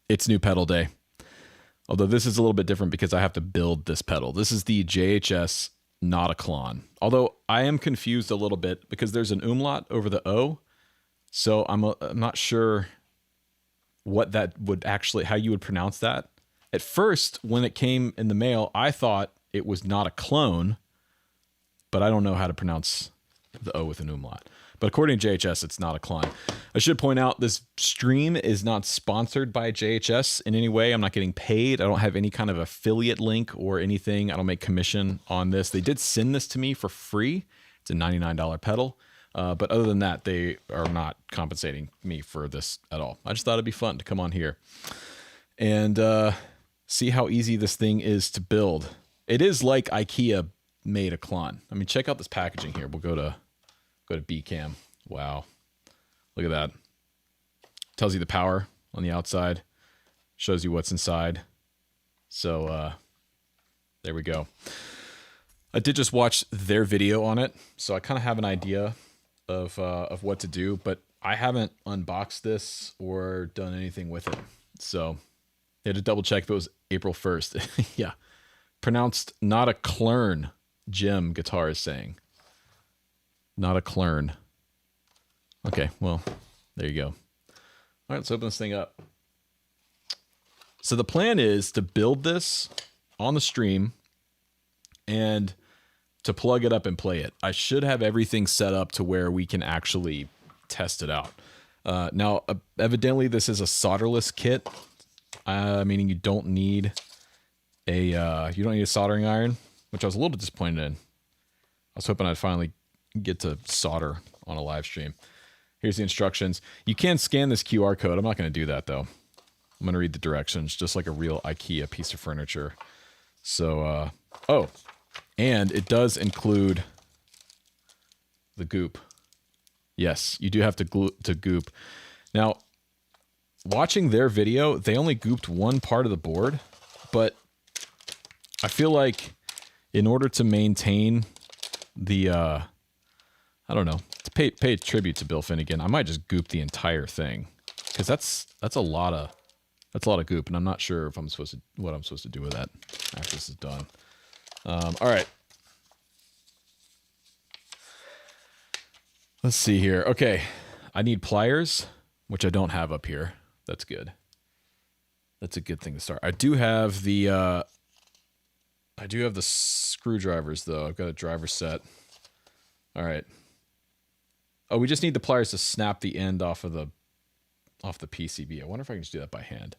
It's new pedal day. Although this is a little bit different because I have to build this pedal. This is the JHS Notaklön. Although I am confused a little bit because there's an umlaut over the O. So I'm not sure what that would actually, how you would pronounce that. At first, when it came in the mail, I thought it was not a clone, but I don't know how to pronounce the O with an umlaut. But according to JHS, it's not a Klon. I should point out this stream is not sponsored by JHS in any way. I'm not getting paid. I don't have any kind of affiliate link or anything. I don't make commission on this. They did send this to me for free. It's a $99 pedal. But other than that, they are not compensating me for this at all. I just thought it'd be fun to come on here and see how easy this thing is to build. It is like IKEA made a Klon. I mean, check out this packaging here. We'll go to BCam. Wow. Look at that. Tells you the power on the outside. Shows you what's inside. So there we go. I did just watch their video on it, so I kind of have an idea of what to do, but I haven't unboxed this or done anything with it. So I had to double check if it was April 1st. Yeah. Pronounced Notaklön, Jim Guitar is saying. Notaklön. Okay, well, there you go. All right, let's open this thing up. So the plan is to build this on the stream and to plug it up and play it. I should have everything set up to where we can actually test it out. Now, evidently, this is a solderless kit, meaning you don't need a soldering iron, which I was a little disappointed in. I was hoping I'd finally get to solder on a live stream. Here's the instructions. You can scan this QR code. I'm not going to do that, though. I'm going to read the directions, just like a real IKEA piece of furniture. So, oh, and it does include the goop. Yes, you do have to goop. Now, watching their video, they only gooped one part of the board, but I feel like in order to maintain the, I don't know, to pay tribute to Bill Finnegan, I might just goop the entire thing, because that's a lot of goop, and I'm not sure if what I'm supposed to do with that after this is done. All right. Let's see here. Okay, I need pliers, which I don't have up here. That's good. That's a good thing to start. I do have the screwdrivers though. I've got a driver set. All right. Oh, we just need the pliers to snap the end off the PCB. I wonder if I can just do that by hand.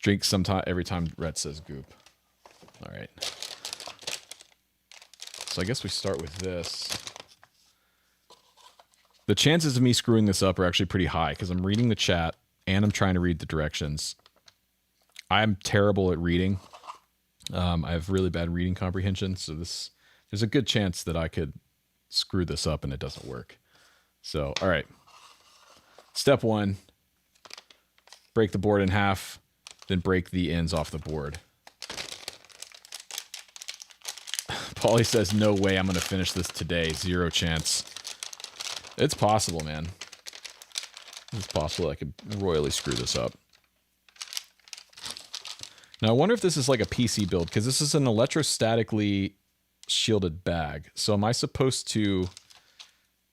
Drink sometime every time Rhett says goop. All right. So I guess we start with this. The chances of me screwing this up are actually pretty high because I'm reading the chat and I'm trying to read the directions. I'm terrible at reading. I have really bad reading comprehension, so there's a good chance that I could screw this up and it doesn't work. So, all right. Step 1, break the board in half, then break the ends off the board. Paulie says, no way I'm going to finish this today. 0 chance. It's possible, man. It's possible I could royally screw this up. Now, I wonder if this is like a PC build, because this is an electrostatically shielded bag. So am I supposed to...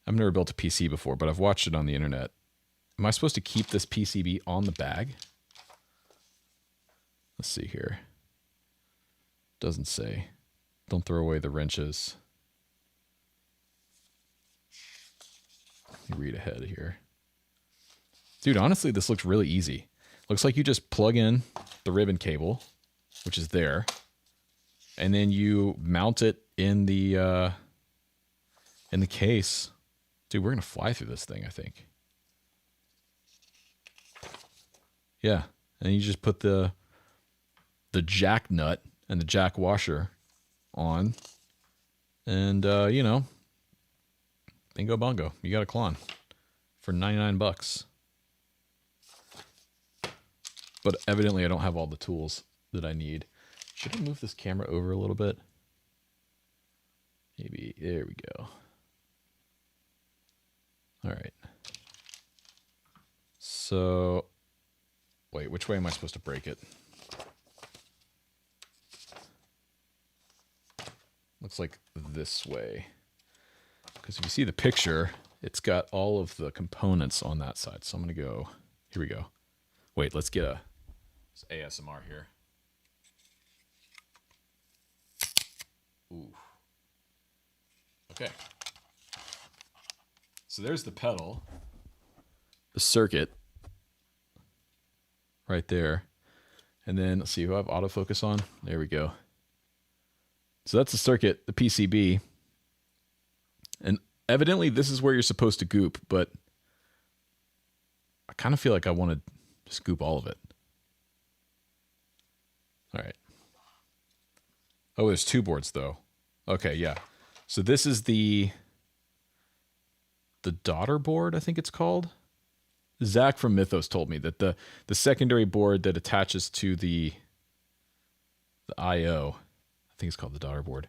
I've never built a PC before, but I've watched it on the internet. Am I supposed to keep this PCB on the bag? Let's see here. Doesn't say. Don't throw away the wrenches. Let me read ahead here. Dude, honestly, this looks really easy. Looks like you just plug in the ribbon cable, which is there, and then you mount it in the case. Dude, we're gonna fly through this thing, I think. Yeah, and you just put the jack nut and the jack washer on, and you know, bingo bongo, you got a Klon for 99 bucks. But evidently I don't have all the tools that I need. Should I move this camera over a little bit? Maybe, there we go. All right. So, Wait, which way am I supposed to break it? Looks like this way. Because if you see the picture, it's got all of the components on that side. So I'm going to go, here we go. Wait, let's get a ASMR here. Ooh. Okay. So there's the pedal, the circuit right there. And then let's see who I have autofocus on. There we go. So that's the circuit, the PCB. And evidently this is where you're supposed to goop, but I kind of feel like I want to just goop all of it. All right. Oh, there's two boards though. Okay, yeah. So this is the daughter board, I think it's called. Zach from Mythos told me that the secondary board that attaches to the IO, I think it's called the daughter board.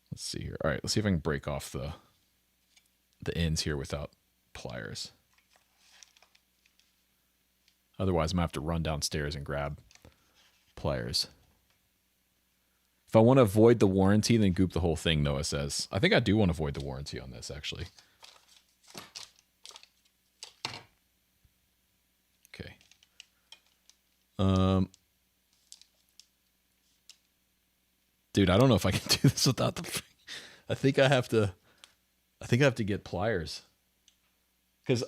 Let's see here. All right, let's see if I can break off the ends here without pliers. Otherwise, I'm going to have to run downstairs and grab pliers. If I want to avoid the warranty, then goop the whole thing, Noah says. I think I do want to avoid the warranty on this, actually. Okay. Dude, I don't know if I can do this without the... I think I have to get pliers. Because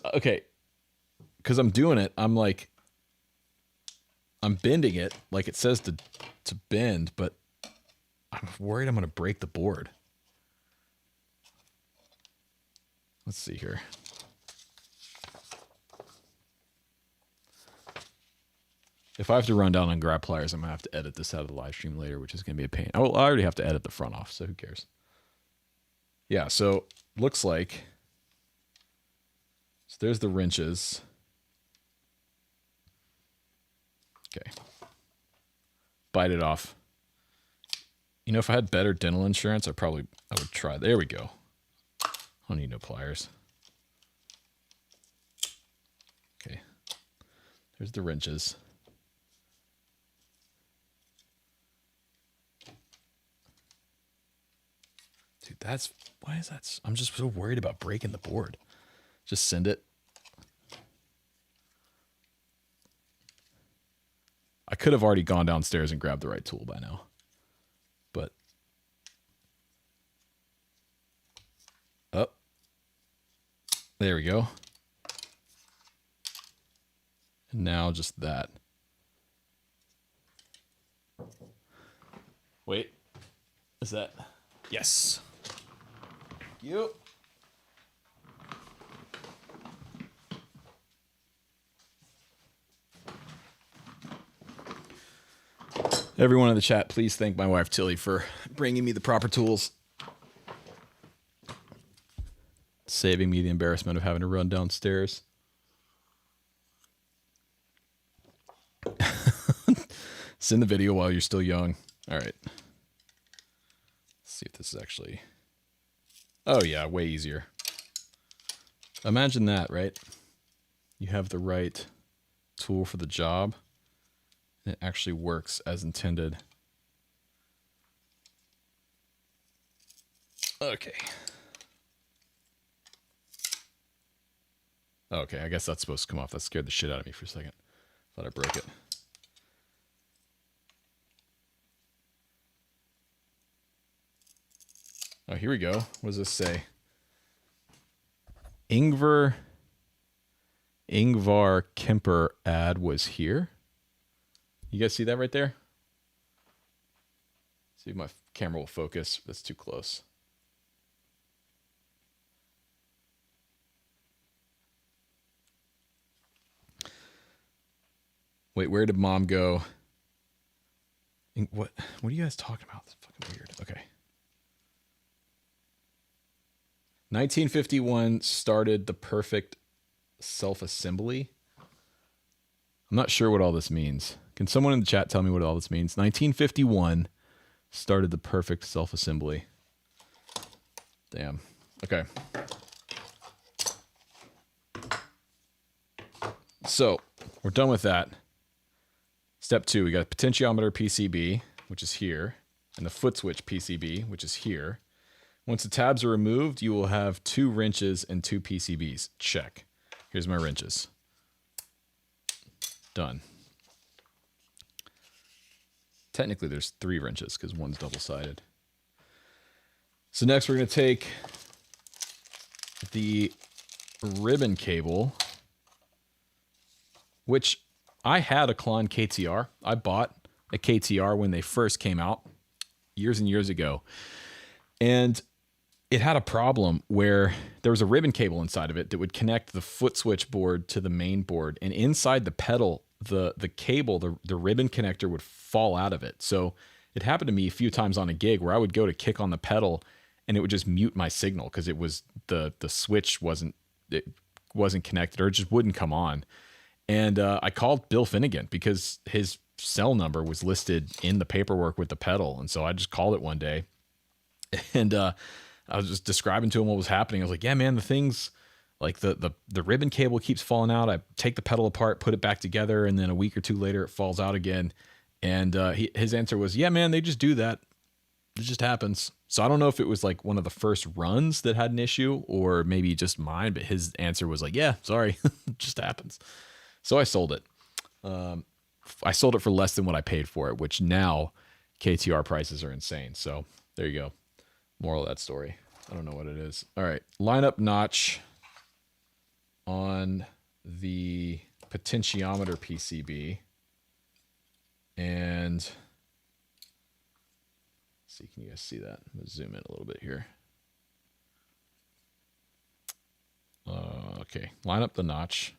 I'm doing it, I'm bending it like it says to bend, but I'm worried I'm going to break the board. Let's see here. If I have to run down and grab pliers, I'm going to have to edit this out of the live stream later, which is going to be a pain. I already have to edit the front off, so who cares? Yeah, so looks like... So there's the wrenches. Okay. Bite it off. You know, if I had better dental insurance, I would try. There we go. I don't need no pliers. Okay. There's the wrenches. Dude, why is that? I'm just so worried about breaking the board. Just send it. I could have already gone downstairs and grabbed the right tool by now. But there we go. And now just that. Wait. Is that? Yes. Yep. Everyone in the chat, please thank my wife Tilly for bringing me the proper tools. Saving me the embarrassment of having to run downstairs. Send the video while you're still young. All right. Let's see if this is actually... Oh yeah, way easier. Imagine that, right? You have the right tool for the job. It actually works as intended. Okay. Okay, I guess that's supposed to come off. That scared the shit out of me for a second. Thought I broke it. Oh, here we go. What does this say? Ingvar Kemper ad was here. You guys see that right there? See if my camera will focus. That's too close. Wait, where did mom go? What are you guys talking about? That's fucking weird. Okay. 1951 started the perfect self-assembly. I'm not sure what all this means. Can someone in the chat tell me what all this means? 1951 started the perfect self-assembly. Damn. Okay. So, we're done with that. Step 2, we got a potentiometer PCB, which is here, and the foot switch PCB, which is here. Once the tabs are removed, you will have 2 wrenches and 2 PCBs. Check. Here's my wrenches. Done. Technically, there's 3 wrenches because one's double-sided. So next, we're going to take the ribbon cable, which I had a Klon KTR. I bought a KTR when they first came out years and years ago. And it had a problem where there was a ribbon cable inside of it that would connect the foot switch board to the main board. And inside the pedal, the cable, the ribbon connector would fall out of it. So it happened to me a few times on a gig where I would go to kick on the pedal and it would just mute my signal because it was the switch wasn't connected, or it just wouldn't come on. And I called Bill Finnegan because his cell number was listed in the paperwork with the pedal. And so I just called it one day, and I was just describing to him what was happening. I was like, yeah, man, the thing's like the ribbon cable keeps falling out. I take the pedal apart, put it back together, and then a week or 2 later it falls out again. And his answer was, yeah, man, they just do that. It just happens. So I don't know if it was like one of the first runs that had an issue or maybe just mine, but his answer was like, yeah, sorry, it just happens. So I sold it. I sold it for less than what I paid for it, which now KTR prices are insane. So there you go. Moral of that story. I don't know what it is. All right. Line up notch on the potentiometer PCB. And see, can you guys see that? I'm going to zoom in a little bit here. Okay. Line up the notch.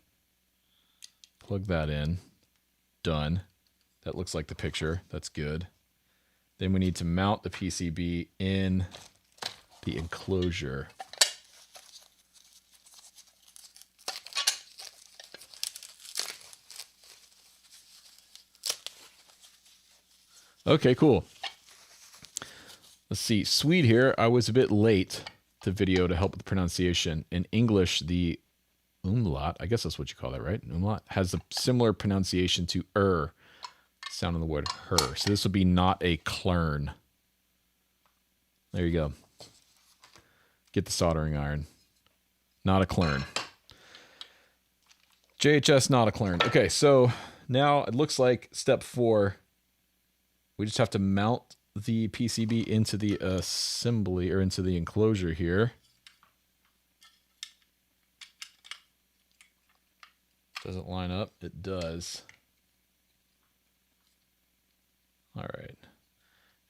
Plug that in. Done. That looks like the picture. That's good. Then we need to mount the PCB in the enclosure. Okay, cool. Let's see. Swede here. I was a bit late to video to help with the pronunciation. In English, the umlaut, I guess that's what you call that, right? Umlaut has a similar pronunciation to sound in the word her. So this would be Notaklön. There you go. Get the soldering iron. Notaklön. JHS Notaklön. Okay, so now it looks like step 4. We just have to mount the PCB into the assembly or into the enclosure here. Doesn't line up. It does. All right.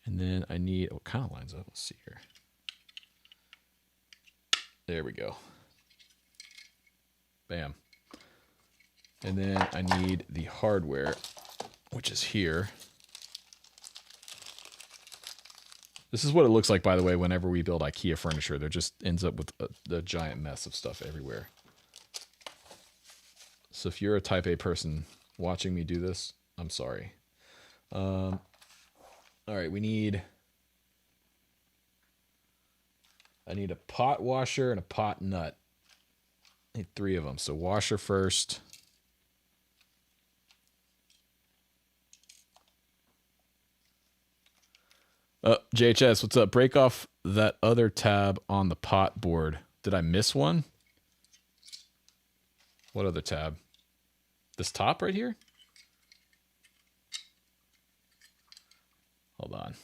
And then I need, what kind of lines up? Let's see here. There we go. Bam. And then I need the hardware, which is here. This is what it looks like, by the way, whenever we build IKEA furniture. There just ends up with a giant mess of stuff everywhere. So if you're a type A person watching me do this, I'm sorry. All right, I need a pot washer and a pot nut. I need 3 of them. So washer first. JHS, what's up? Break off that other tab on the pot board. Did I miss one? What other tab? This top right here? Hold on.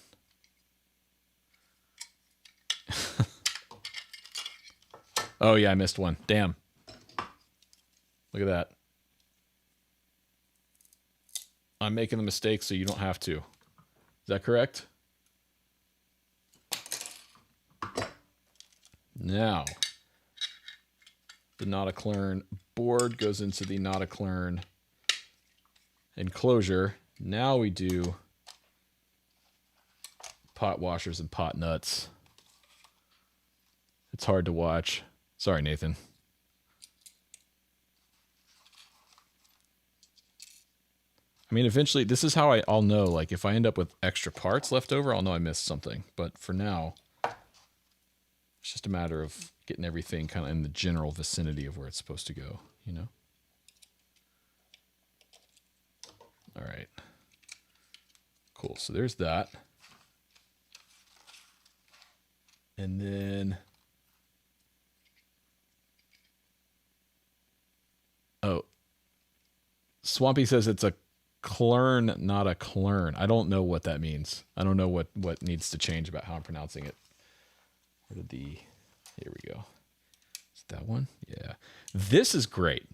Oh, yeah, I missed one. Damn. Look at that. I'm making the mistake so you don't have to. Is that correct? Now, the Notaklön board goes into the Notaklön enclosure. Now we do pot washers and pot nuts. It's hard to watch. Sorry, Nathan. I mean, eventually, this is how I'll know. Like, if I end up with extra parts left over, I'll know I missed something. But for now, it's just a matter of getting everything kind of in the general vicinity of where it's supposed to go, you know? All right. Cool. So there's that. And then, oh, Swampy says it's a Klern, not a Klern. I don't know what that means. I don't know what needs to change about how I'm pronouncing it. Where did the, here we go. Is it that one? Yeah. This is great.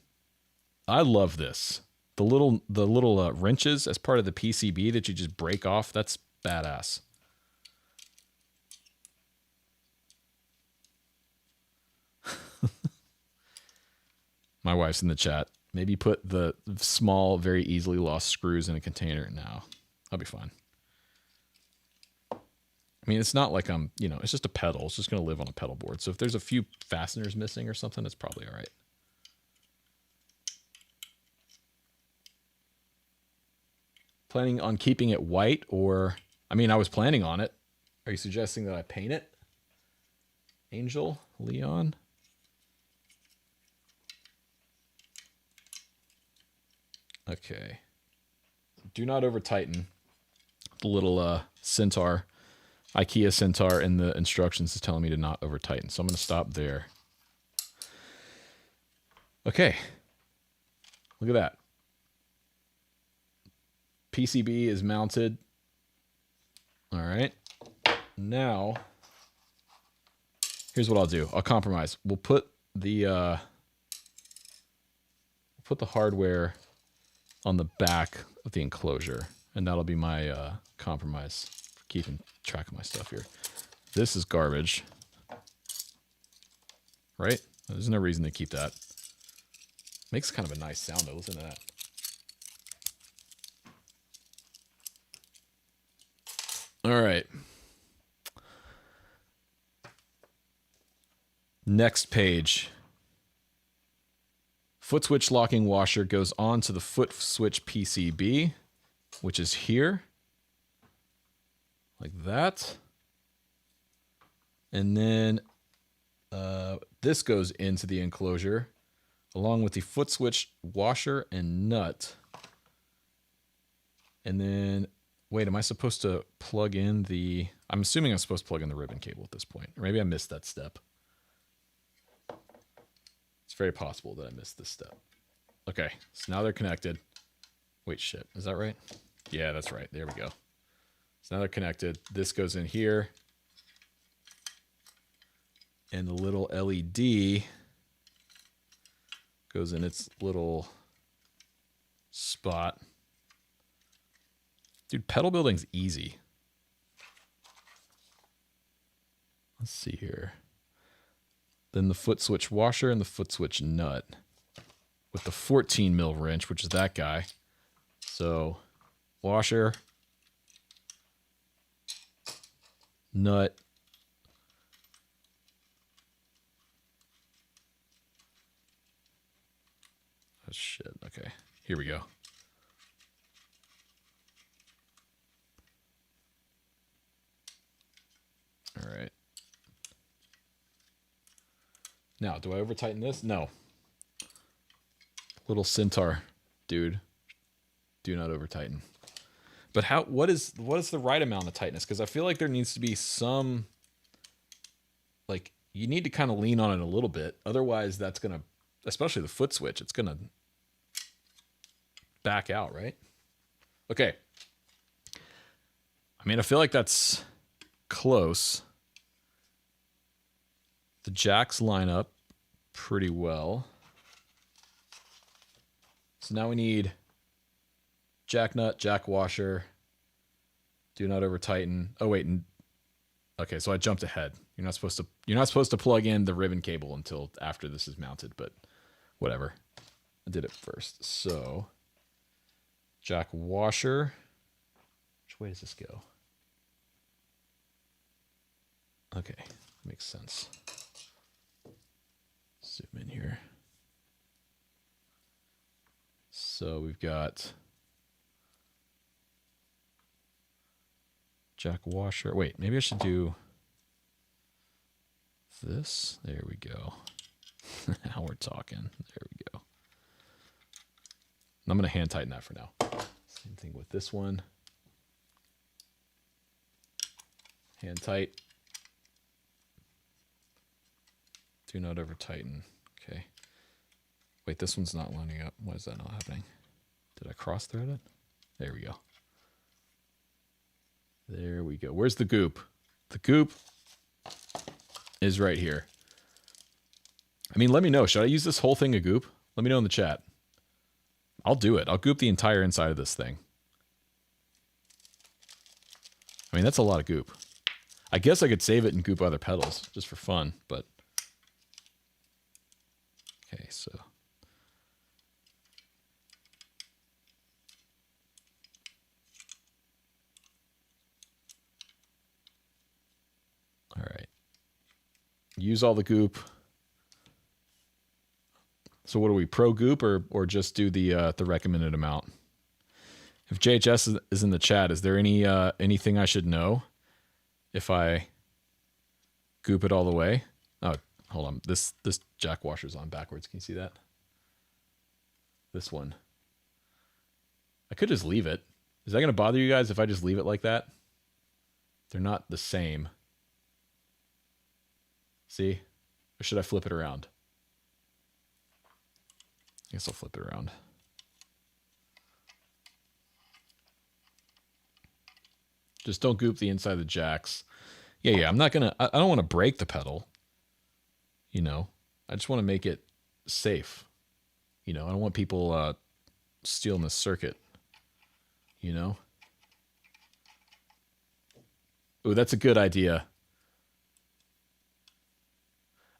I love this. The little wrenches as part of the PCB that you just break off. That's badass. My wife's in the chat. Maybe put the small, very easily lost screws in a container. No, I'll be fine. I mean, it's not like I'm, you know, it's just a pedal. It's just going to live on a pedal board. So if there's a few fasteners missing or something, it's probably all right. Planning on keeping it white or, I mean, I was planning on it. Are you suggesting that I paint it? Angel, Leon? Okay. Do not over tighten. The little Centaur, IKEA Centaur in the instructions is telling me to not over tighten. So I'm going to stop there. Okay. Look at that. PCB is mounted. All right. Now, here's what I'll do. I'll compromise. We'll put the hardware on the back of the enclosure, and that'll be my compromise for keeping track of my stuff here. This is garbage, right? There's no reason to keep that. Makes kind of a nice sound though. Listen to that. All right. Next page. Foot switch locking washer goes on to the foot switch PCB, which is here. Like that. And then this goes into the enclosure along with the foot switch washer and nut. And then, wait, am I supposed to plug in the... I'm assuming I'm supposed to plug in the ribbon cable at this point. Or maybe I missed that step. It's very possible that I missed this step. Okay, so now they're connected. Wait, shit, is that right? Yeah, that's right. There we go. So now they're connected. This goes in here. And the little LED goes in its little spot. Dude, pedal building's easy. Let's see here. Then the foot switch washer and the foot switch nut with the 14 mil wrench, which is that guy. So washer, nut, oh shit, okay, here we go. All right. Now, do I over tighten this? No. Little Centaur, dude. Do not over tighten. But what is the right amount of tightness? Because I feel like there needs to be some, like, you need to kind of lean on it a little bit. Otherwise, that's going to, especially the foot switch, it's going to back out, right? Okay. I mean, I feel like that's close. The jacks line up pretty well. So now we need jack nut, jack washer. Do not over tighten. Oh wait, okay, so I jumped ahead. You're not supposed to plug in the ribbon cable until after this is mounted, but whatever. I did it first. So jack washer. Which way does this go? Okay, makes sense. Zoom in here. So we've got jack washer. Wait, maybe I should do this. There we go. Now we're talking. There we go. I'm going to hand tighten that for now. Same thing with this one. Hand tight. Do not over tighten. Okay. Wait, this one's not lining up. Why is that not happening? Did I cross thread it? There we go. There we go. Where's the goop? The goop is right here. I mean, let me know. Should I use this whole thing of goop? Let me know in the chat. I'll do it. I'll goop the entire inside of this thing. I mean, that's a lot of goop. I guess I could save it and goop other pedals just for fun, but... Okay, so... All right. Use all the goop. So what do we, pro goop or just do the recommended amount? If JHS is in the chat, is there any anything I should know if I goop it all the way? Oh, hold on. This jack washer's on backwards. Can you see that? This one. I could just leave it. Is that going to bother you guys if I just leave it like that? They're not the same. See? Or should I flip it around? I guess I'll flip it around. Just don't goop the inside of the jacks. Yeah, I'm not gonna, I don't want to break the pedal. You know, I just want to make it safe. You know, I don't want people stealing the circuit. You know? Ooh, that's a good idea.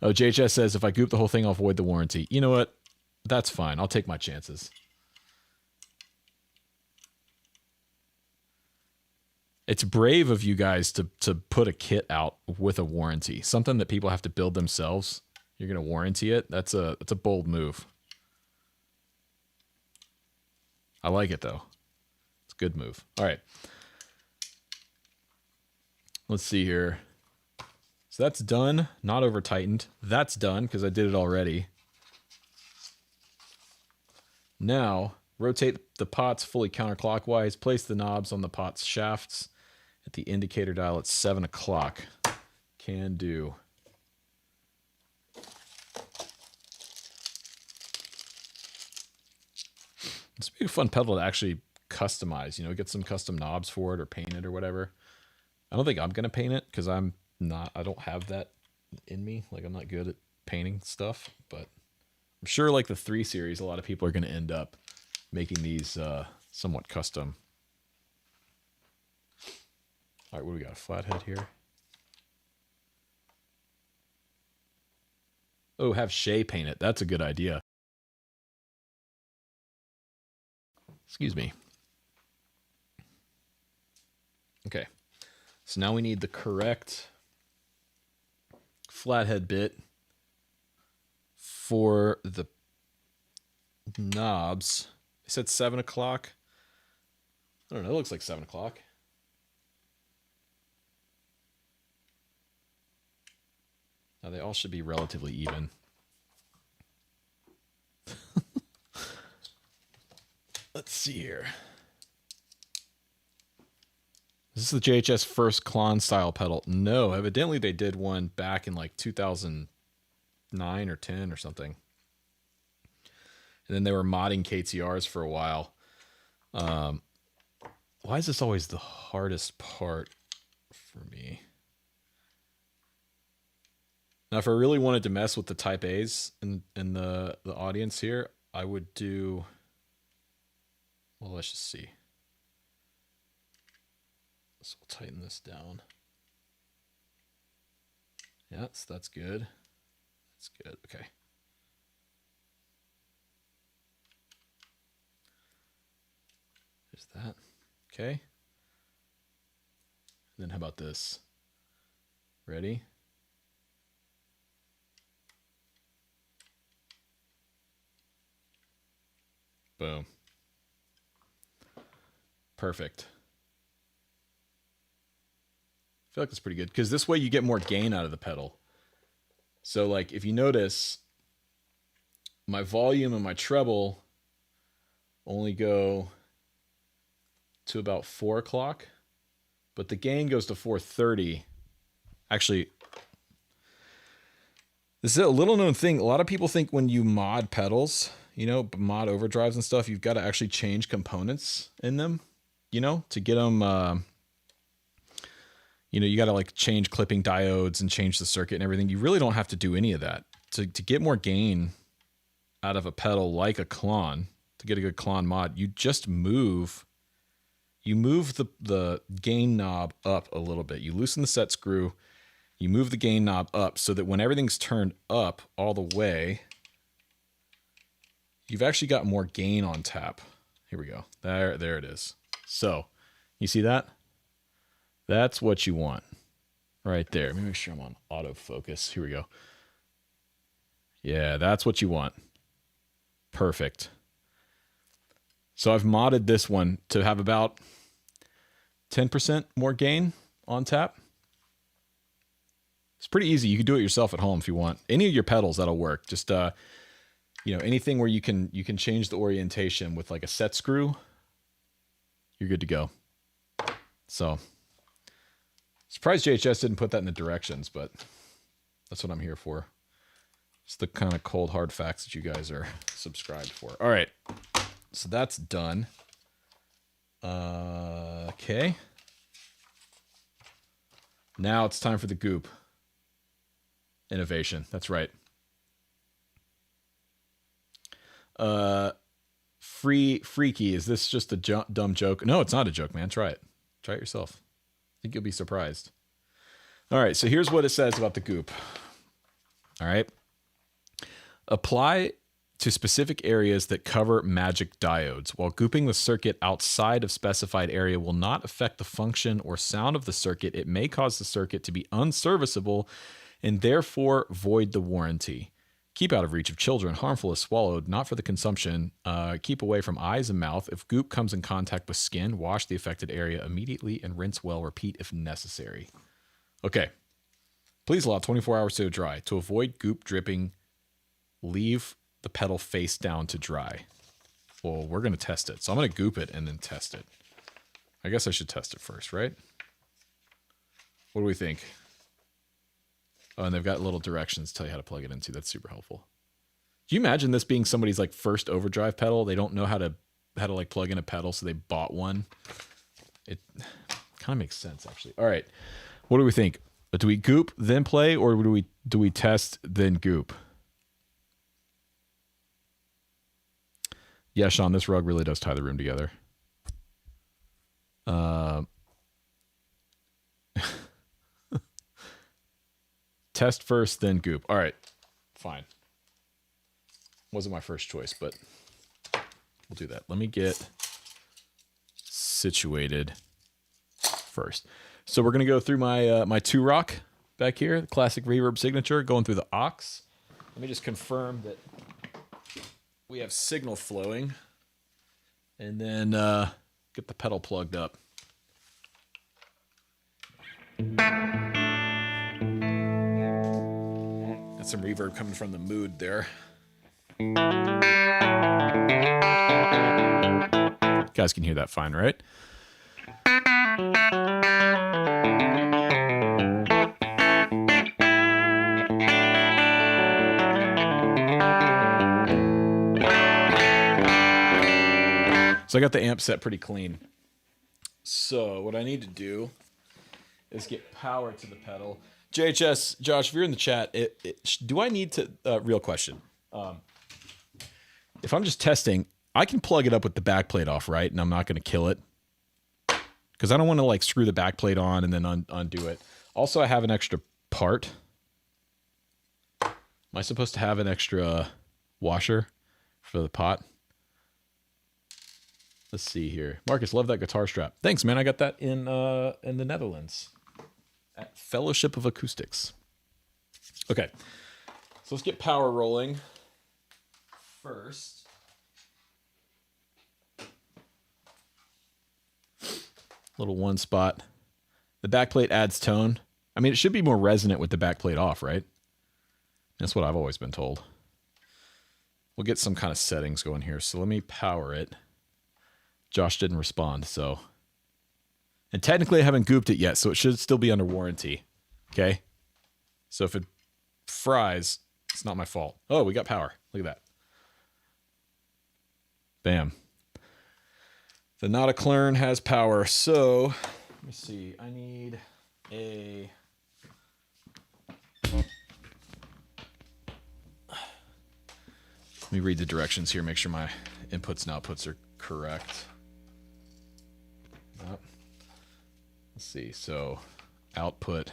Oh, JHS says if I goop the whole thing, I'll void the warranty. You know what? That's fine. I'll take my chances. It's brave of you guys to put a kit out with a warranty. Something that people have to build themselves. You're going to warranty it? That's a bold move. I like it, though. It's a good move. All right. Let's see here. So that's done. Not over tightened. That's done because I did it already. Now, rotate the pots fully counterclockwise. Place the knobs on the pot's shafts at the indicator dial at 7 o'clock. Can do. This would be a fun pedal to actually customize. You know, get some custom knobs for it or paint it or whatever. I don't think I'm going to paint it because I don't have that in me. Like, I'm not good at painting stuff, but I'm sure like the 3 Series, a lot of people are going to end up making these somewhat custom. All right, what do we got? A flathead here. Oh, have Shay paint it. That's a good idea. Excuse me. Okay. So now we need the correct flathead bit for the knobs. They said 7 o'clock. I don't know. It looks like 7 o'clock. Now they all should be relatively even. Let's see here. Is this the JHS first Klon style pedal? No, evidently they did one back in like 2009 or 10 or something. And then they were modding KTRs for a while. Why is this always the hardest part for me? Now, if I really wanted to mess with the Type A's in the audience here, I would do... Well, let's just see. So we'll tighten this down. Yes, that's good. That's good. Okay. There's that. Okay. And then how about this? Ready? Boom. Perfect. I feel like that's pretty good because this way you get more gain out of the pedal. So like if you notice, my volume and my treble only go to about 4 o'clock, but the gain goes to 430. Actually, this is a little known thing. A lot of people think when you mod pedals, you know, mod overdrives and stuff, you've got to actually change components in them, you know, to get them, you know, you got to like change clipping diodes and change the circuit and everything. You really don't have to do any of that. To get more gain out of a pedal like a Klon, to get a good Klon mod, you just move the gain knob up a little bit. You loosen the set screw, you move the gain knob up so that when everything's turned up all the way, you've actually got more gain on tap. Here we go. There it is. So, you see that? That's what you want right there. Let me make sure I'm on autofocus. Here we go. Yeah, that's what you want. Perfect. So I've modded this one to have about 10% more gain on tap. It's pretty easy. You can do it yourself at home if you want. Any of your pedals, that'll work. Just you know, anything where you can change the orientation with like a set screw, you're good to go. So, surprised JHS didn't put that in the directions, but that's what I'm here for. It's the kind of cold hard facts that you guys are subscribed for. All right, so that's done. Okay. Now it's time for the goop innovation. That's right. Freaky, is this just a dumb joke? No, it's not a joke, man. Try it. Try it yourself. I think you'll be surprised. All right, so here's what it says about the goop. All right. Apply to specific areas that cover magic diodes. While gooping the circuit outside of specified area will not affect the function or sound of the circuit, it may cause the circuit to be unserviceable and therefore void the warranty. Keep out of reach of children. Harmful if swallowed, not for the consumption. Keep away from eyes and mouth. If goop comes in contact with skin, wash the affected area immediately and rinse well. Repeat if necessary. Okay. Please allow 24 hours to dry. To avoid goop dripping, leave the pedal face down to dry. Well, we're going to test it. So I'm going to goop it and then test it. I guess I should test it first, right? What do we think? Oh, and they've got little directions to tell you how to plug it into. That's super helpful. Do you imagine this being somebody's like first overdrive pedal? They don't know how to like plug in a pedal, so they bought one. It kind of makes sense, actually. All right, what do we think? Do we goop then play, or do we test then goop? Yeah, Sean, this rug really does tie the room together. Test first, then goop. All right, fine. Wasn't my first choice, but we'll do that. Let me get situated first. So we're going to go through my my 2-rock back here, the classic reverb signature, going through the aux. Let me just confirm that we have signal flowing, and then get the pedal plugged up. Got some reverb coming from the mood there. You guys can hear that fine, right? So I got the amp set pretty clean. So what I need to do is get power to the pedal. JHS, Josh, if you're in the chat, do I need to, real question. If I'm just testing, I can plug it up with the backplate off, right? And I'm not going to kill it. Because I don't want to like screw the backplate on and then undo it. Also, I have an extra part. Am I supposed to have an extra washer for the pot? Let's see here. Marcus, love that guitar strap. Thanks, man. I got that in the Netherlands at Fellowship of Acoustics. Okay, so let's get power rolling first. Little one spot. The backplate adds tone. I mean, it should be more resonant with the backplate off, right? That's what I've always been told. We'll get some kind of settings going here. So let me power it. Josh didn't respond, so And technically I haven't gooped it yet, so it should still be under warranty. Okay? So if it fries, it's not my fault. Oh, we got power. Look at that. Bam. The Notaklön has power. So, let me see. I need a... Let me read the directions here, make sure my inputs and outputs are correct. Yep. Let's see. So, output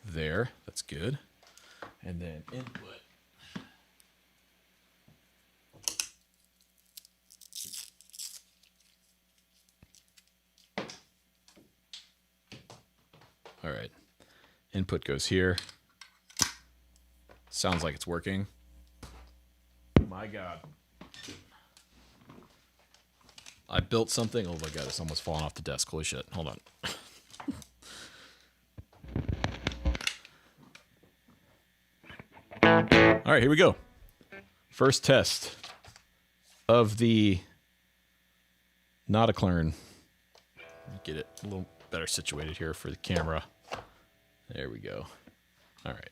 there. That's good. And then input. All right. Input goes here. Sounds like it's working. My God. I built something. Oh my God, it's almost falling off the desk. Holy shit. Hold on. All right, here we go. First test of the Notaklön. Get it a little better situated here for the camera. There we go. All right.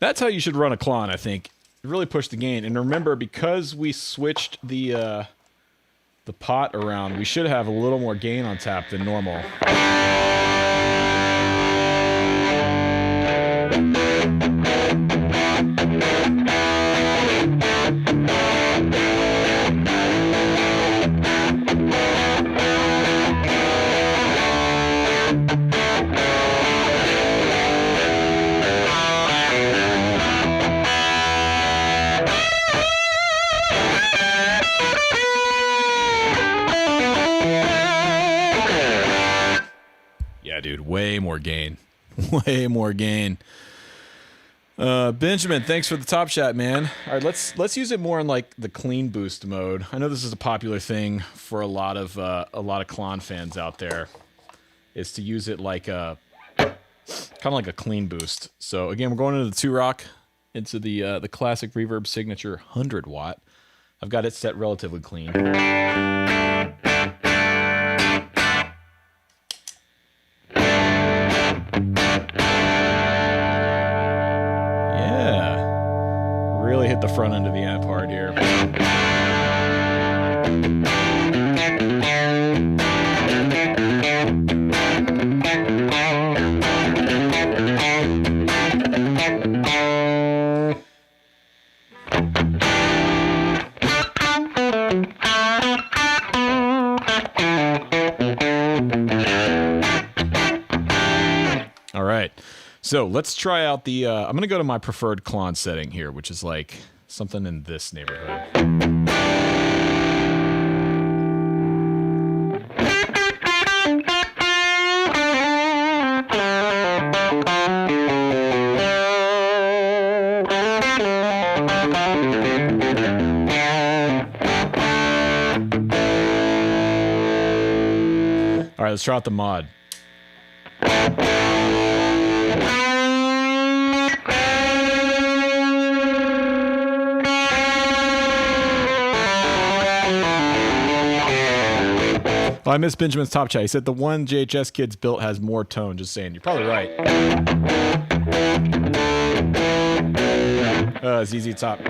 That's how you should run a Klon, I think. Really push the gain. And remember, because we switched the pot around, we should have a little more gain on tap than normal. Dude, way more gain. Way more gain. Benjamin, thanks for the top shot, man. All right, let's use it more in like the clean boost mode. I know this is a popular thing for a lot of Klon fans out there, is to use it like a kind of like a clean boost. So again, we're going into the 2-rock, into the classic Reverb Signature 100 watt. I've got it set relatively clean. Really hit the front end of the amp hard here. All right. So let's try out the, I'm going to go to my preferred Klon setting here, which is like something in this neighborhood. All right, let's try out the mod. Oh, I missed Benjamin's top chat. He said the one JHS kids built has more tone. Just saying. You're probably right. ZZ Top.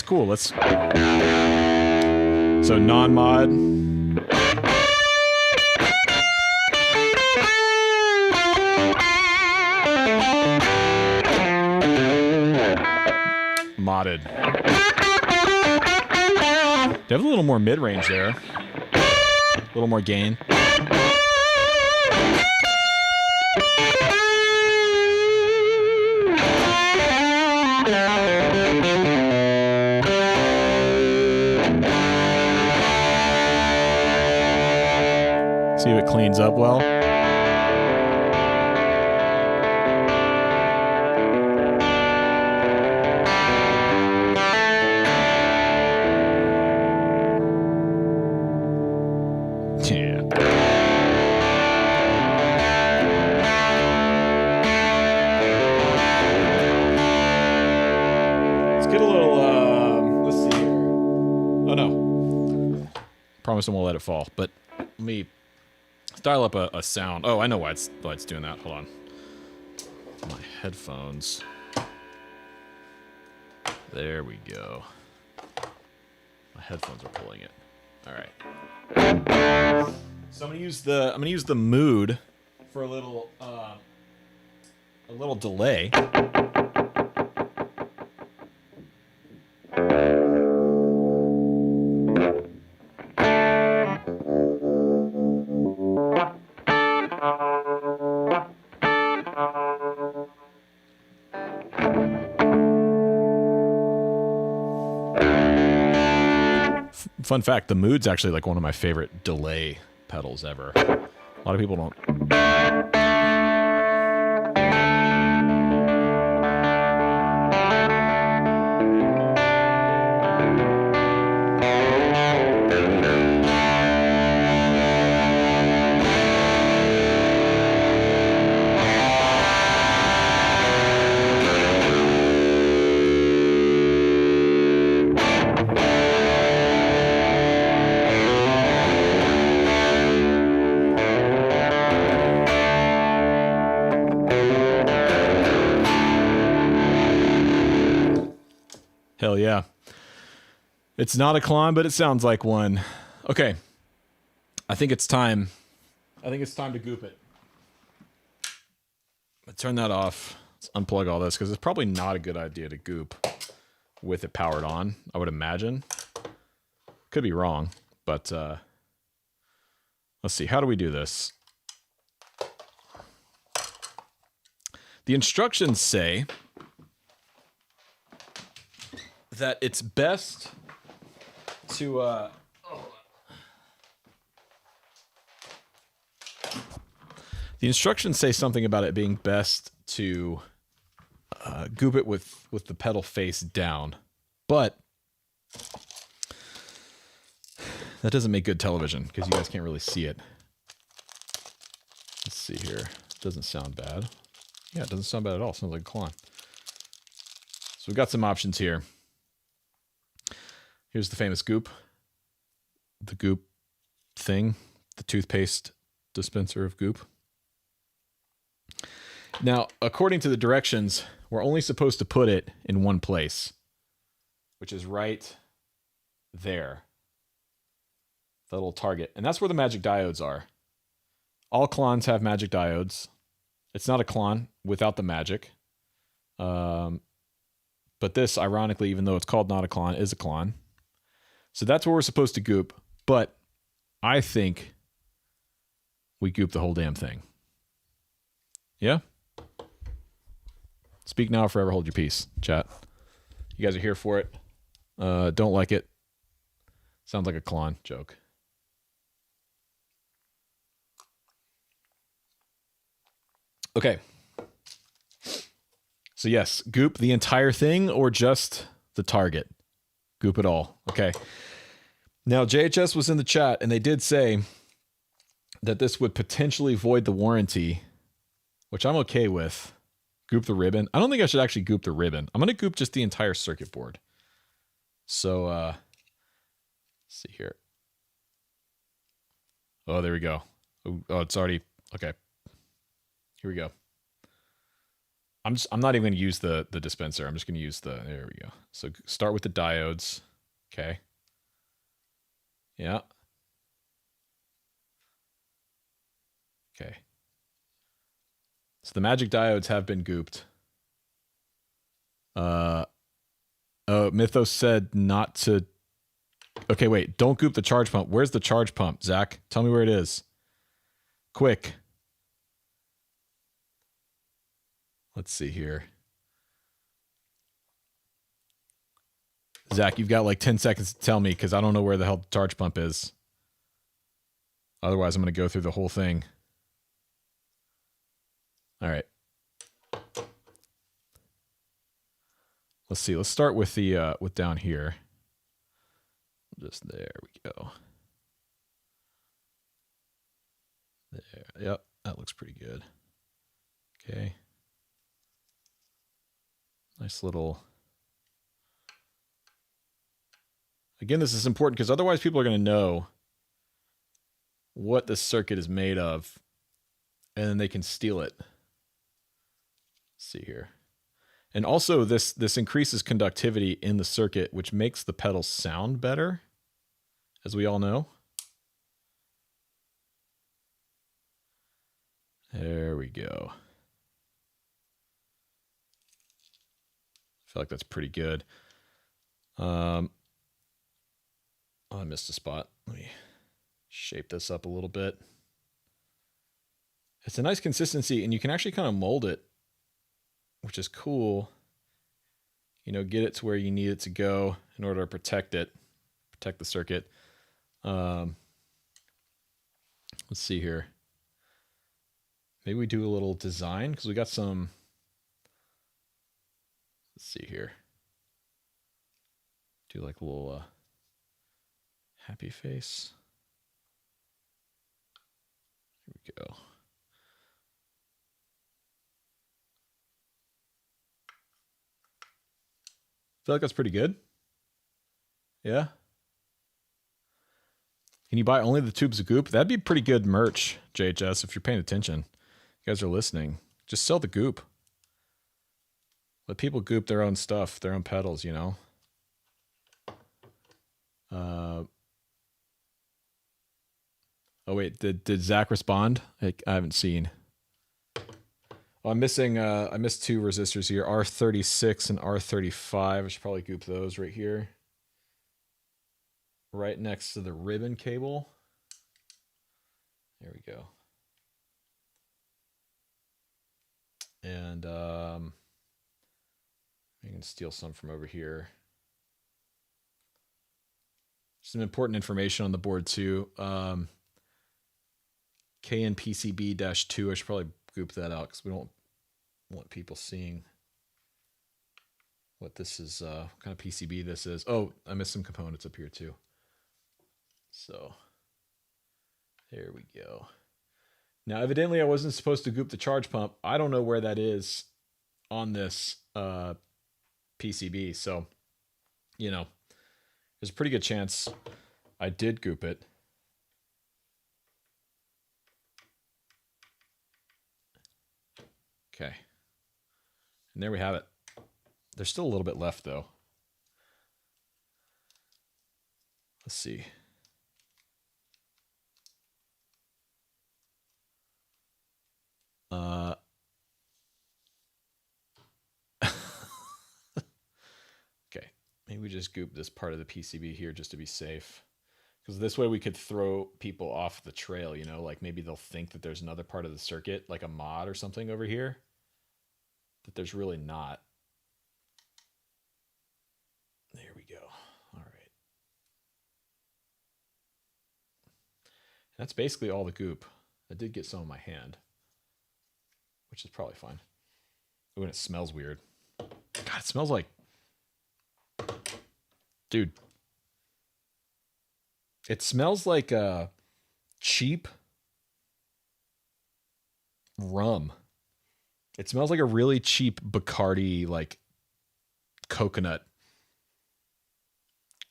cool. Let's. So non-mod. Modded. They have a little more mid-range there. A little more gain. See if it cleans up well. Yeah. Let's get a little, let's see here. Oh no. Promise I won't let it fall, but let me dial up a sound. Oh, I know why it's doing that. Hold on. My headphones. There we go. My headphones are pulling it. All right. So I'm gonna use the mood for a little delay. Fun fact, the mood's actually like one of my favorite delay pedals ever. A lot of people don't. Hell yeah. It's not a Klon, but it sounds like one. Okay. I think it's time. I think it's time to goop it. Let's turn that off. Let's unplug all this because it's probably not a good idea to goop with it powered on, I would imagine. Could be wrong, but let's see. How do we do this? The instructions say that it's best to the instructions say something about it being best to goop it with the pedal face down, but that doesn't make good television because you guys can't really see it. Let's see here. It doesn't sound bad. Yeah, it doesn't sound bad at all. It sounds like a Klon. So we've got some options here. Here's the famous goop. The goop thing. The toothpaste dispenser of goop. Now, according to the directions, we're only supposed to put it in one place, which is right there. The little target. And that's where the magic diodes are. All Klons have magic diodes. It's not a Klon without the magic. But this, ironically, even though it's called not a Klon, is a Klon. So that's where we're supposed to goop, but I think we goop the whole damn thing. Yeah? Speak now or forever hold your peace, chat. You guys are here for it. Don't like it. Sounds like a Klon joke. Okay. So yes, goop the entire thing or just the target? Goop it all. Okay. Now, JHS was in the chat, and they did say that this would potentially void the warranty, which I'm okay with. Goop the ribbon. I don't think I should actually goop the ribbon. I'm going to goop just the entire circuit board. So, let's see here. Oh, there we go. Oh, it's already... Okay. Here we go. I'm not even going to use the dispenser. I'm just going to use there we go. So start with the diodes. Okay. Yeah. Okay. So the magic diodes have been gooped. Oh, Mythos said not to. Okay, wait. Don't goop the charge pump. Where's the charge pump, Zach? Tell me where it is. Quick. Let's see here. Zach, you've got like 10 seconds to tell me because I don't know where the hell the charge pump is. Otherwise, I'm going to go through the whole thing. All right. Let's see. Let's start with the with down here. Just there we go. There. Yep, that looks pretty good. Okay. Nice little. Again, this is important because otherwise people are going to know what this circuit is made of, and then they can steal it. Let's see here. And also this increases conductivity in the circuit, which makes the pedals sound better, as we all know. There we go. I feel like that's pretty good. Oh, I missed a spot. Let me shape this up a little bit. It's a nice consistency, and you can actually kind of mold it, which is cool. You know, get it to where you need it to go in order to protect it, protect the circuit. Let's see here. Maybe we do a little design because we got some. Let's see here. Do like a little happy face. Here we go. Feel like that's pretty good. Yeah. Can you buy only the tubes of goop? That'd be pretty good merch, JHS, if you're paying attention. You guys are listening. Just sell the goop. Let people goop their own stuff, their own pedals, you know. Oh wait, did Zach respond? I haven't seen. Oh, I'm missing. I missed two resistors here, R36 and R35. I should probably goop those right here, right next to the ribbon cable. There we go. And you can steal some from over here. Some important information on the board too. KNPCB-2. I should probably goop that out because we don't want people seeing what this is, what kind of PCB this is. Oh, I missed some components up here too. So there we go. Now, evidently I wasn't supposed to goop the charge pump. I don't know where that is on this PCB. So, you know, there's a pretty good chance I did goop it. Okay. And there we have it. There's still a little bit left though. Let's see. Okay. Maybe we just goop this part of the PCB here just to be safe. Because this way we could throw people off the trail, you know, like maybe they'll think that there's another part of the circuit, like a mod or something over here, that there's really not. There we go. All right. That's basically all the goop. I did get some in my hand, which is probably fine. Ooh, and it smells weird. God, it smells like... Dude. It smells like cheap rum. It smells like a really cheap Bacardi, like coconut.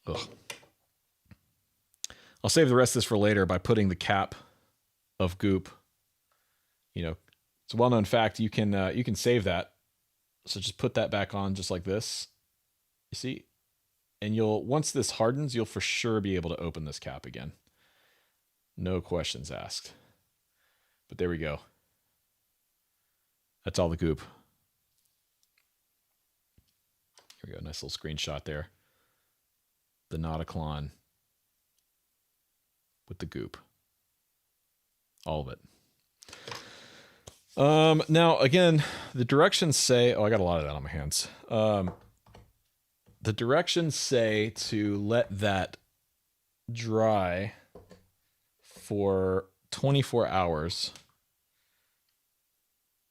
Ugh. I'll save the rest of this for later by putting the cap of goop. You know, it's a well-known fact. You can save that So just put that back on just like this. You see? And once this hardens, you'll for sure be able to open this cap again. No questions asked. But there we go. That's all the goop. Here we go. Nice little screenshot there. The Notaklön with the goop. All of it. Now, again, the directions say... Oh, I got a lot of that on my hands. The directions say to let that dry for 24 hours.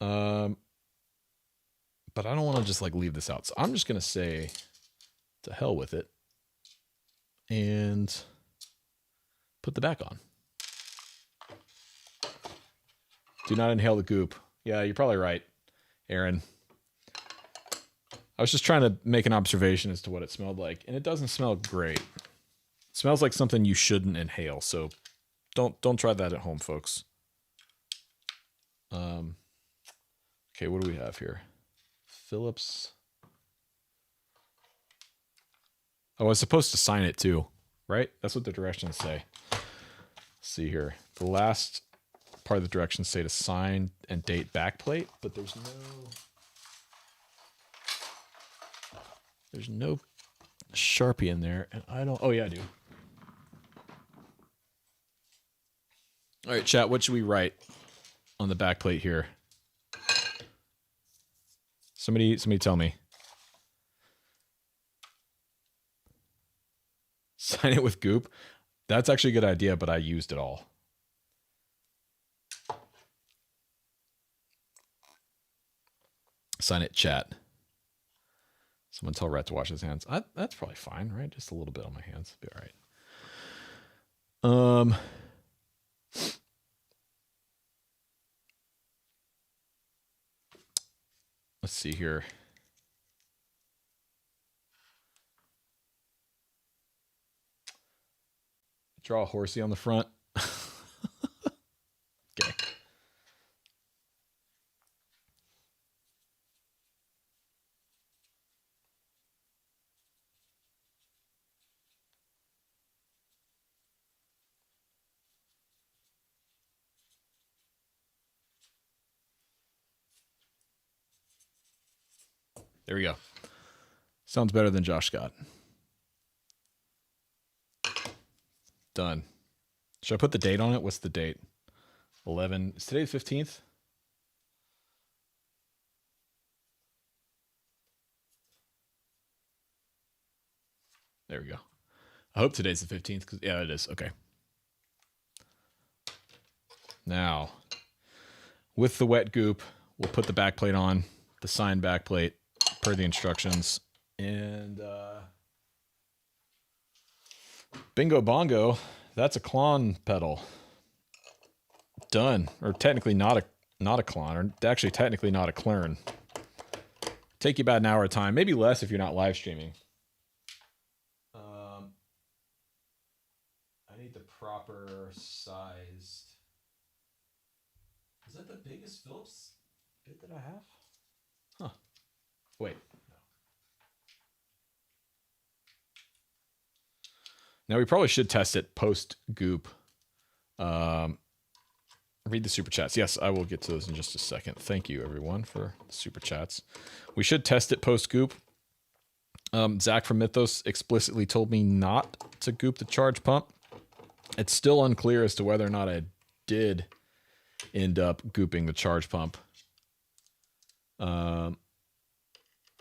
But I don't want to just like leave this out. So I'm just going to say to hell with it and put the back on. Do not inhale the goop. Yeah, you're probably right, Aaron. I was just trying to make an observation as to what it smelled like, and it doesn't smell great. It smells like something you shouldn't inhale, so don't try that at home, folks. Okay, what do we have here? Phillips. Oh, I was supposed to sign it too, right? That's what the directions say. Let's see here. The last part of the directions say to sign and date backplate, but there's no Sharpie in there, and I don't... Oh, yeah, I do. All right, chat, what should we write on the backplate here? Somebody tell me. Sign it with goop. That's actually a good idea, but I used it all. Sign it, chat. Someone tell Rhett to wash his hands. That's probably fine, right? Just a little bit on my hands. Be all right. Let's see here. Draw a horsey on the front. Okay. There we go. Sounds better than Josh Scott. Done. Should I put the date on it? What's the date? 11. Is today the 15th? There we go. I hope today's the 15th. Because yeah, it is. Okay. Now, with the wet goop, we'll put the backplate on, the signed backplate, per the instructions, and bingo bongo, that's a Klon pedal. Done. Or technically not a Klon, or actually technically not a Klern. Take you about an hour of time, maybe less if you're not live streaming. I need the proper sized. Is that the biggest Phillips bit that I have? Huh. Wait. No. Now we probably should test it post goop. Read the super chats. Yes, I will get to those in just a second. Thank you everyone for the super chats. We should test it post goop. Zach from Mythos explicitly told me not to goop the charge pump. It's still unclear as to whether or not I did end up gooping the charge pump.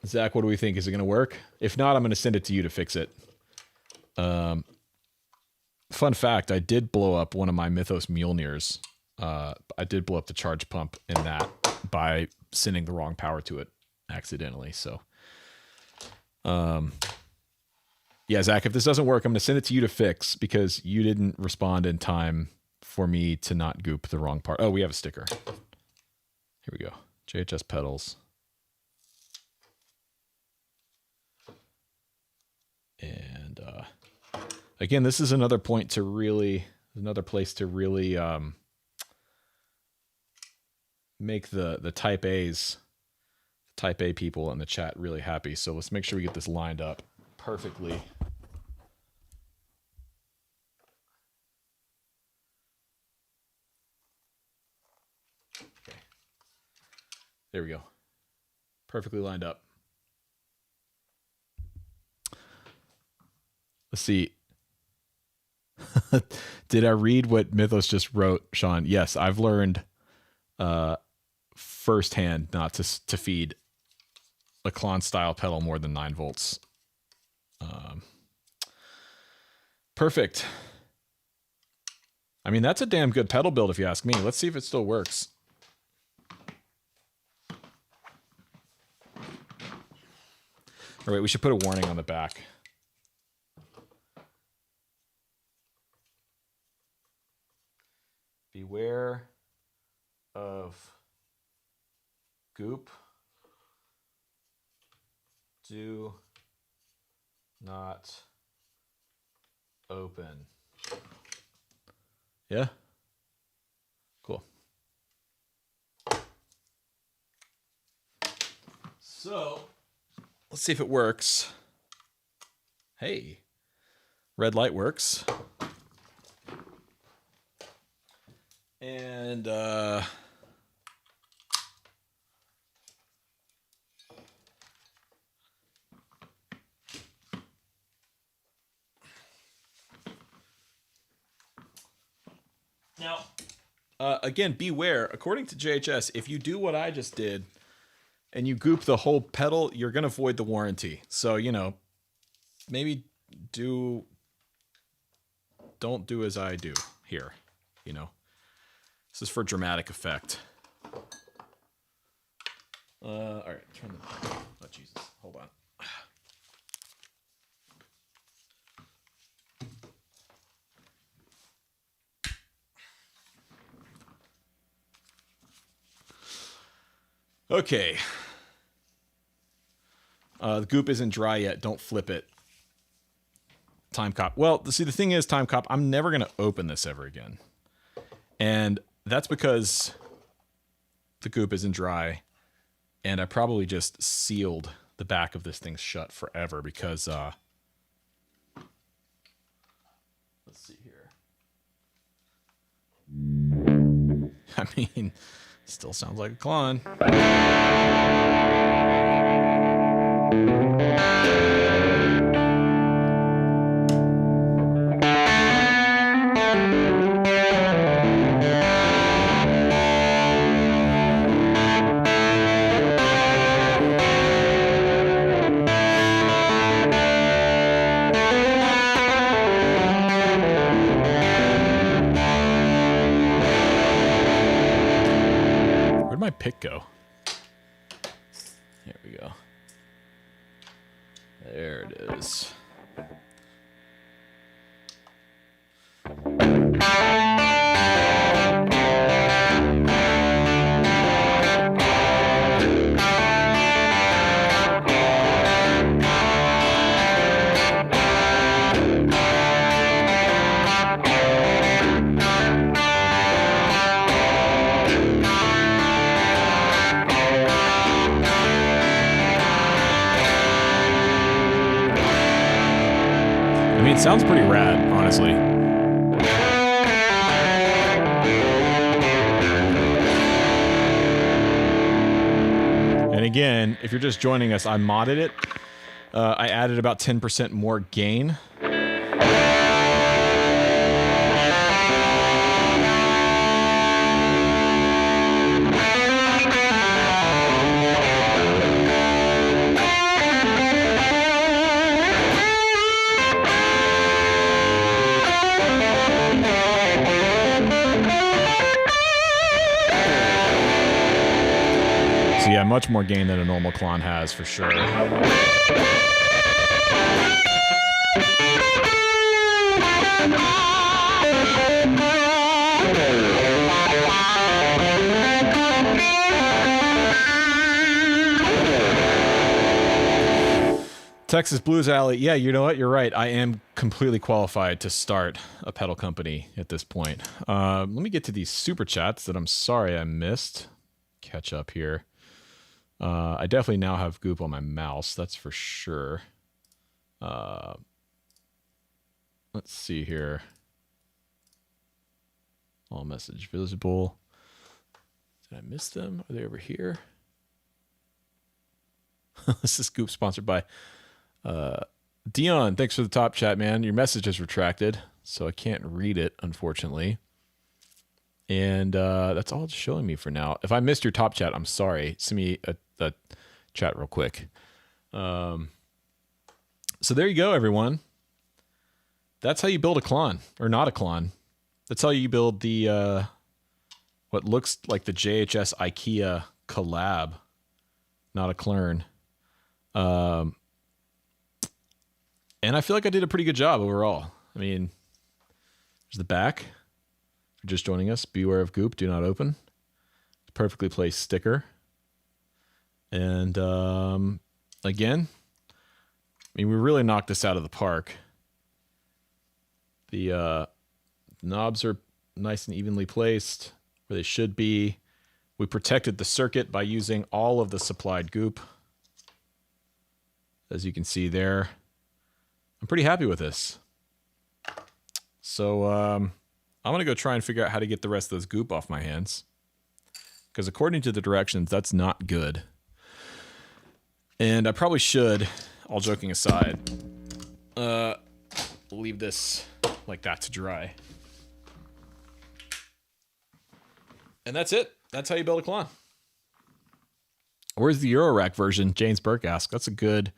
Zach, what do we think? Is it going to work? If not, I'm going to send it to you to fix it. Fun fact, I did blow up one of my Mythos Mjolnirs. I did blow up the charge pump in that by sending the wrong power to it accidentally. So, yeah, Zach, if this doesn't work, I'm going to send it to you to fix because you didn't respond in time for me to not goop the wrong part. Oh, we have a sticker. Here we go. JHS pedals. And again, this is another point to really, another place to really make the type A's, Type A people in the chat really happy. So let's make sure we get this lined up perfectly. Okay. There we go. Perfectly lined up. Let's see. Did I read what Mythos just wrote, Sean? Yes, I've learned firsthand not to feed a Klon style pedal more than 9 volts. Perfect. I mean, that's a damn good pedal build if you ask me. Let's see if it still works. All right, we should put a warning on the back. Beware of goop. Do not open. Yeah? Cool. So, let's see if it works. Hey, red light works. And now, again, beware. According to JHS, if you do what I just did and you goop the whole pedal, you're going to void the warranty. So, you know, maybe don't do as I do here, you know. This is for dramatic effect. All right, turn the... Oh, Jesus. Hold on. Okay. The goop isn't dry yet. Don't flip it. Time cop. Well, see, the thing is, time cop, I'm never going to open this ever again. And that's because the goop isn't dry, and I probably just sealed the back of this thing shut forever because, let's see here. I mean, still sounds like a Klon. My pick go? Here we go. There it is. It sounds pretty rad, honestly. And again, if you're just joining us, I modded it. I added about 10% more gain. Yeah, much more gain than a normal Klon has, for sure. Texas Blues Alley. Yeah, you know what? You're right. I am completely qualified to start a pedal company at this point. Let me get to these super chats that I'm sorry I missed. Catch up here. I definitely now have goop on my mouse. That's for sure. Let's see here. All message visible. Did I miss them? Are they over here? This is goop sponsored by Dion. Thanks for the top chat, man. Your message is retracted, so I can't read it, unfortunately. And that's all it's showing me for now. If I missed your top chat, I'm sorry. Send me a chat real quick. So there you go, everyone. That's how you build a Klon, or not a Klon. That's how you build the what looks like the JHS IKEA collab, Notaklön. And I feel like I did a pretty good job overall. I mean, there's the back. If you're just joining us, beware of goop, do not open. Perfectly placed sticker. And again, I mean, we really knocked this out of the park. The knobs are nice and evenly placed where they should be. We protected the circuit by using all of the supplied goop. As you can see there, I'm pretty happy with this. So I'm going to go try and figure out how to get the rest of this goop off my hands. Because according to the directions, that's not good. And I probably should, all joking aside, leave this like that to dry. And that's it. That's how you build a Klon. Where's the Eurorack version? James Burke asked. That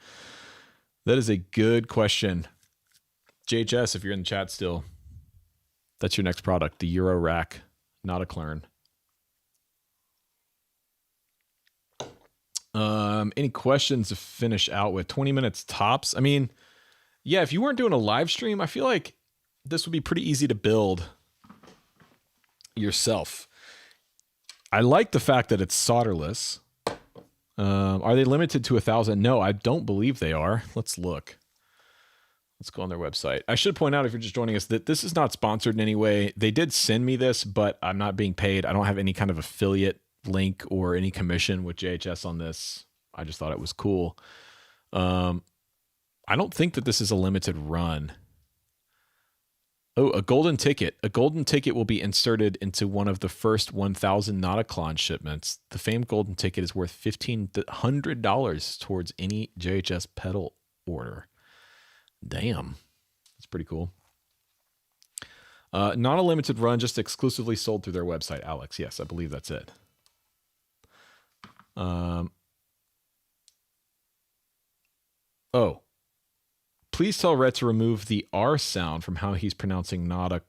is a good question. JHS, if you're in the chat still, that's your next product, the Eurorack Notaklön. Any questions to finish out with? 20 minutes tops. I mean, yeah, if you weren't doing a live stream, I feel like this would be pretty easy to build yourself. I like the fact that it's solderless. Are they limited to 1,000? No, I don't believe they are. Let's look. Let's go on their website. I should point out, if you're just joining us, that this is not sponsored in any way. They did send me this, but I'm not being paid. I don't have any kind of affiliate link or any commission with JHS on this. I just thought it was cool. I don't think that this is a limited run. Oh, a golden ticket. A golden ticket will be inserted into one of the first 1,000 Notaklön shipments. The famed golden ticket is worth $1,500 towards any JHS pedal order. Damn. That's pretty cool. Not a limited run, just exclusively sold through their website, Alex. Yes, I believe that's it. Oh. Please tell Rhett to remove the R sound from how he's pronouncing Notaklön,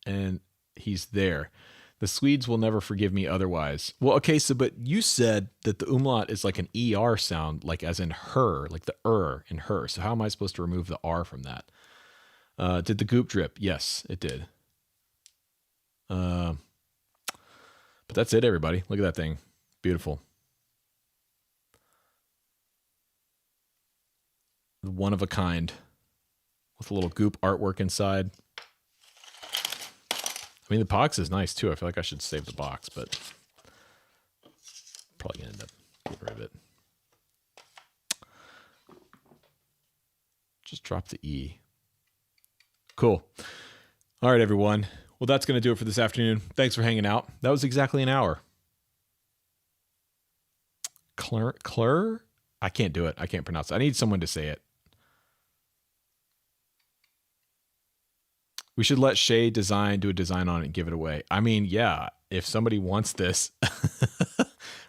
and he's there. The Swedes will never forgive me otherwise. Well, okay, so but you said that the umlaut is like an ER sound, like as in her, like the in her. So how am I supposed to remove the R from that? Did the goop drip? Yes, it did. But that's it, everybody. Look at that thing. Beautiful. One of a kind with a little goop artwork inside. I mean, the box is nice too. I feel like I should save the box, but probably gonna end up getting rid of it. Just drop the E. Cool. All right, everyone. Well, that's going to do it for this afternoon. Thanks for hanging out. That was exactly an hour. Klur? I can't do it. I can't pronounce it. I need someone to say it. We should let Shay do a design on it and give it away. I mean, yeah, if somebody wants this,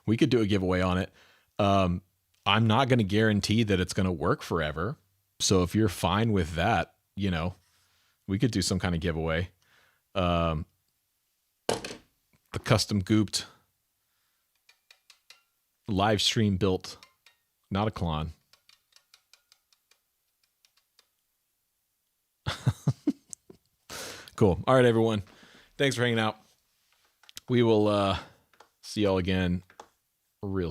we could do a giveaway on it. I'm not going to guarantee that it's going to work forever. So if you're fine with that, you know, we could do some kind of giveaway. The custom gooped live stream built Notaklön. Cool. All right, everyone. Thanks for hanging out. We will see y'all again real soon.